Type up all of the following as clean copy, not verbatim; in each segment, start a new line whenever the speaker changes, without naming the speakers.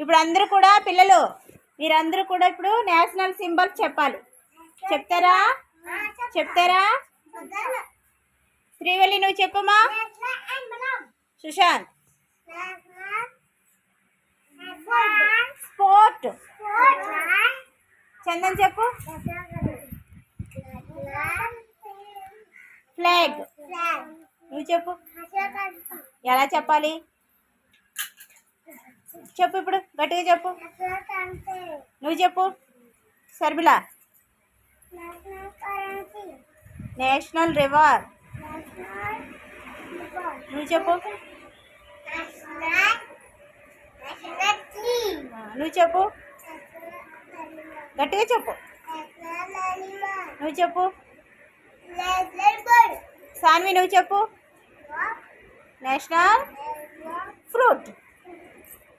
ఇప్పుడు అందరూ కూడా పిల్లలు మీరందరూ కూడా ఇప్పుడు నేషనల్ సింబల్ చెప్పాలి. చెప్తారా? శ్రీవల్లి నువ్వు చెప్పమ్మా. సుశాంత్ స్పోర్ట్. చందన్ చెప్పు. ఫ్లాగ్. నువ్వు చెప్పు. ఎలా చెప్పాలి చెప్పు. ఇప్పుడు గట్టిగా చెప్పు. నువ్వు చెప్పు. సర్బిలా నేషనల్ రివర్. నువ్వు చెప్పు. నువ్వు చెప్పు. గట్టిగా చెప్పు. నువ్వు చెప్పు. సాన్వి నువ్వు చెప్పు. National fruit.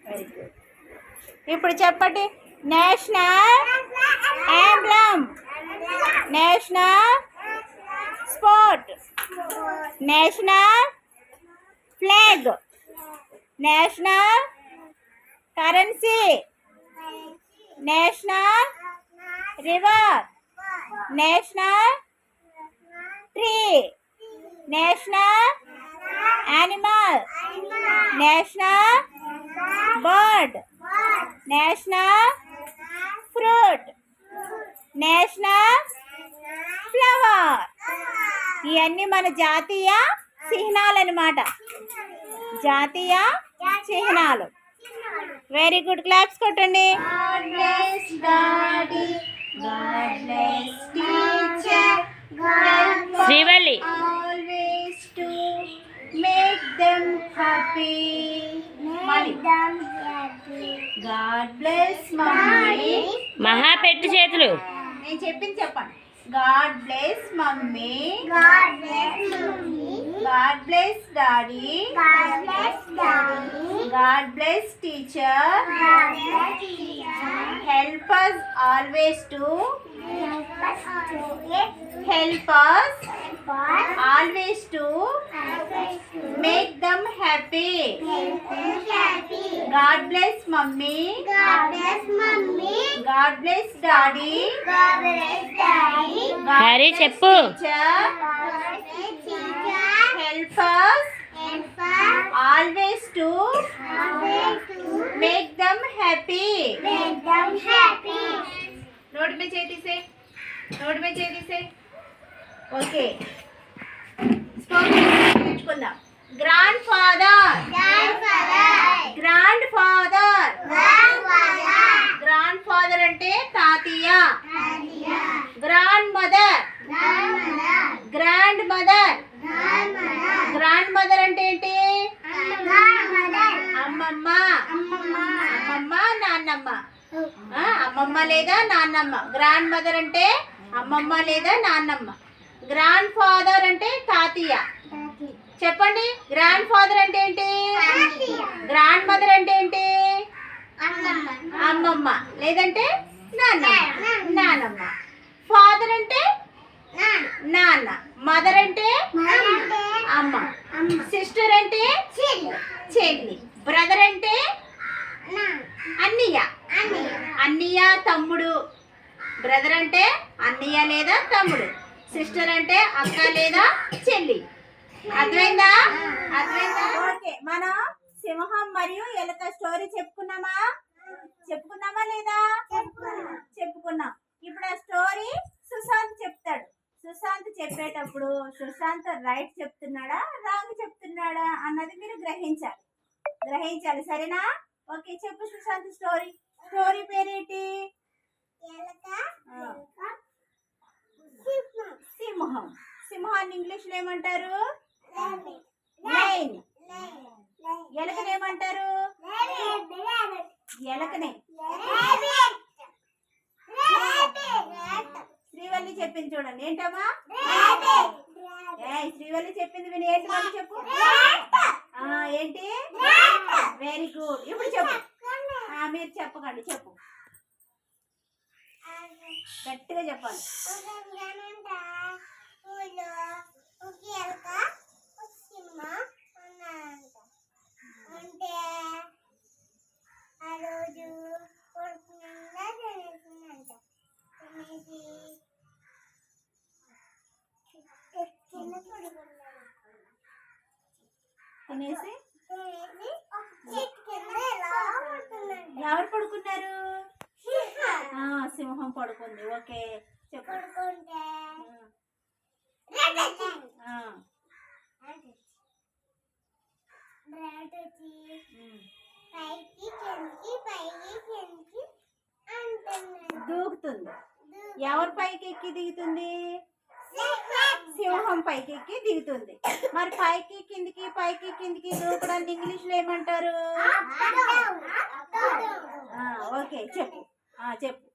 Very good. ఇప్పుడు చెప్పండి. National emblem. National sport. National flag. National currency. National river. National tree. National animal. National bird. National fruit. National flower. ఇవన్నీ మన జాతీయ చిహ్నాలు అన్నమాట. జాతీయ చిహ్నాలు. Very good. క్లాప్స్ కొట్టండి. Srivalli always to make them happy. God bless mummy. మహా పెట్టు చేతులు. నేను చెప్పింది చెప్పండి. God bless mummy. God bless daddy. God bless teacher. Help us always to help us always to make them happy. God bless mummy. God bless daddy. Hari cheppu. Help us always to make them happy. Note में चेती से okay. నేర్చుకుందాం. Grand father. Grand father అంటే తాతయ్య. Grand mother. Grand mother అంటే ఏంటి? అమ్మమ్మ. నాన్నమ్మ. అమ్మమ్మ లేదా నాన్నమ్మ. గ్రాండ్ మదర్ అంటే అమ్మమ్మ లేదా నాన్నమ్మ. గ్రాండ్ ఫాదర్ అంటే తాతయ్య. చెప్పండి. గ్రాండ్ ఫాదర్ అంటే ఏంటి? గ్రాండ్ మదర్ అంటే ఏంటి? అమ్మమ్మ లేదంటే నాన్నమ్మ. ఫాదర్ అంటే నాన్న. మదర్ అంటే అమ్మ. సిస్టర్ అంటే చెల్లి. బ్రదర్ అంటే అన్నయ్య తమ్ముడు. బ్రదర్ అంటే అన్నయ్య లేదా తమ్ముడు. సిస్టర్ అంటే అక్క లేదా చెల్లి. అర్థమైందా? ఓకే. మనం సింహం మరియు ఎలుక స్టోరీ చెప్పుకున్నామా లేదా? చెప్పుకున్నాం. ఇప్పుడు ఆ స్టోరీ సుశాంత్ చెప్తాడు. సుశాంత్ చెప్పేటప్పుడు సుశాంత్ రైట్ చెప్తున్నాడా రాంగ్ చెప్తున్నాడా అన్నది మీరు గ్రహించాలి. సరేనా? ఓకే. చెప్పు సుశాంత్. స్టోరీ పేరేంటి? సింహం. సింహాన్ని ఇంగ్లీష్ లో ఏమంటారు? లయన్. ఎలుకని ఏమంటారు? ఎలుకనే. శ్రీవల్లి చెప్పింది చూడండి. ఏంటమ్మా? శ్రీవల్లి చెప్పింది విని ఏంటి మళ్ళీ చెప్పు. ఏంటి? Very good. ఇప్పుడు చెప్పు. మీరు చెప్పకండి. చెప్పు. గట్టిగా చెప్పాలి. అంటే తినేసి ఎవరు పడుకున్నారు? సింహం పడుకుంది. ఓకే చెప్పు. దూకుతుంది. ఎవరి పైకి ఎక్కి దిగుతుంది? సింహం పైకి ఎక్కి దిగుతుంది. మరి పైకి కిందికి దూకడాన్ని ఇంగ్లీష్ లో ఏమంటారు? ఓకే చెప్పు. చెప్పు.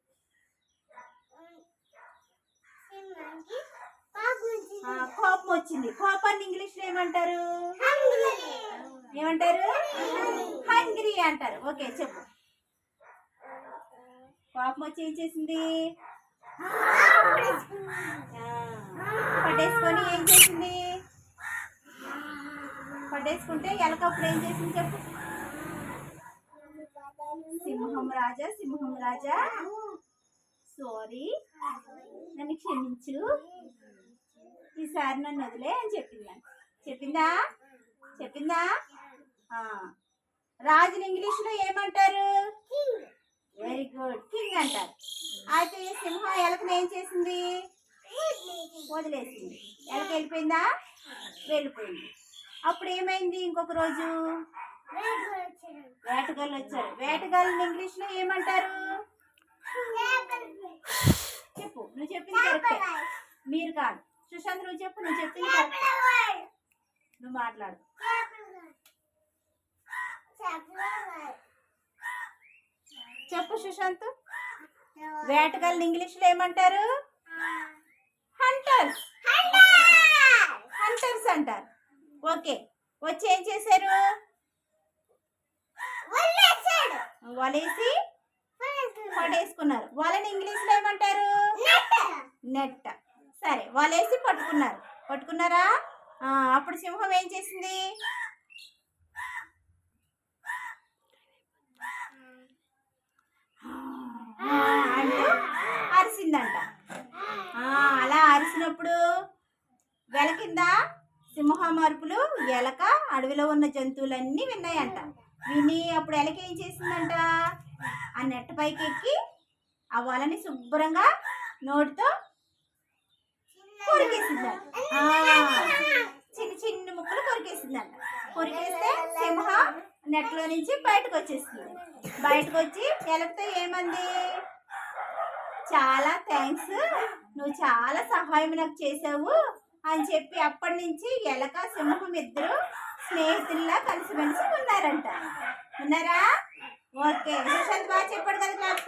కోపం వచ్చింది. కోపాన్ని ఇంగ్లీష్ లో ఏమంటారు? హంగ్రీ అంటారు. ఓకే చెప్పు. కోపం వచ్చి ఏం చేసింది? పట్టేసుకొని ఏం చేసింది? పట్టేసుకుంటే ఎలకప్పుడు ఏం చేసింది చెప్పు. సింహం రాజా సారీ, నన్ను క్షమించు, ఈసారి నన్ను వదిలే అని చెప్పిందా? రాజుని ఇంగ్లీష్ లో ఏమంటారు? వెరీ గుడ్, కింగ్ అంటారు. అయితే సింహం ఎలకను ఏం చేసింది? వదిలేసింది. ఎలక వెళ్ళిపోయిందా? వెళ్ళిపోయింది. అప్పుడు ఏమైంది? ఇంకొక రోజు వేటగాళ్ళు వచ్చారు. వేటగాళ్ళని ఇంగ్లీష్ లో ఏమంటారు? చెప్పు. నువ్వు చెప్పింది కరెక్టే. మీరు కాదు సుశాంత్, నువ్వు చెప్పు. నువ్వు చెప్పింది కరెక్ట్. నువ్వు మాట్లాడు. చెప్పు సుశాంత్. వేటగాళ్ళని ఇంగ్లీష్ లో ఏమంటారు? హంటర్స్ అంటారు. ఓకే, వచ్చి ఏం చేశారు? వలేసి పడేసుకున్నారు. వాళ్ళని ఇంగ్లీష్ లో ఏమంటారు? నెట్. సరే, వలేసి పట్టుకున్నారా? అప్పుడు సింహం ఏం చేసింది? అంటూ అరిసిందంట. అలా అరిసినప్పుడు వెల కింద సింహం అరుపులు ఎలక అడవిలో ఉన్న జంతువులన్నీ విన్నాయంట. విని అప్పుడు ఎలక ఏం చేసిందంట? ఆ నెట్ పైకి ఎక్కి ఆ వలని శుభ్రంగా నోటితో కొరికేసిందంట. చిన్న ముక్కలు కొరికేసిందంట. కొరికేస్తే సింహం నెట్లో నుంచి బయటకు వచ్చేసింది. బయటకు వచ్చి ఎలకతో ఏమంది? చాలా థ్యాంక్స్, నువ్వు చాలా సహాయం నాకు చేసావు అని చెప్పి అప్పటి నుంచి ఎలక సింహం ఇద్దరు స్నేహితుల్లా కలిసిమెలిసి ఉన్నారా? ఓకే, సుశాంత్ బాగా చెప్పాడు కదా క్లాస్.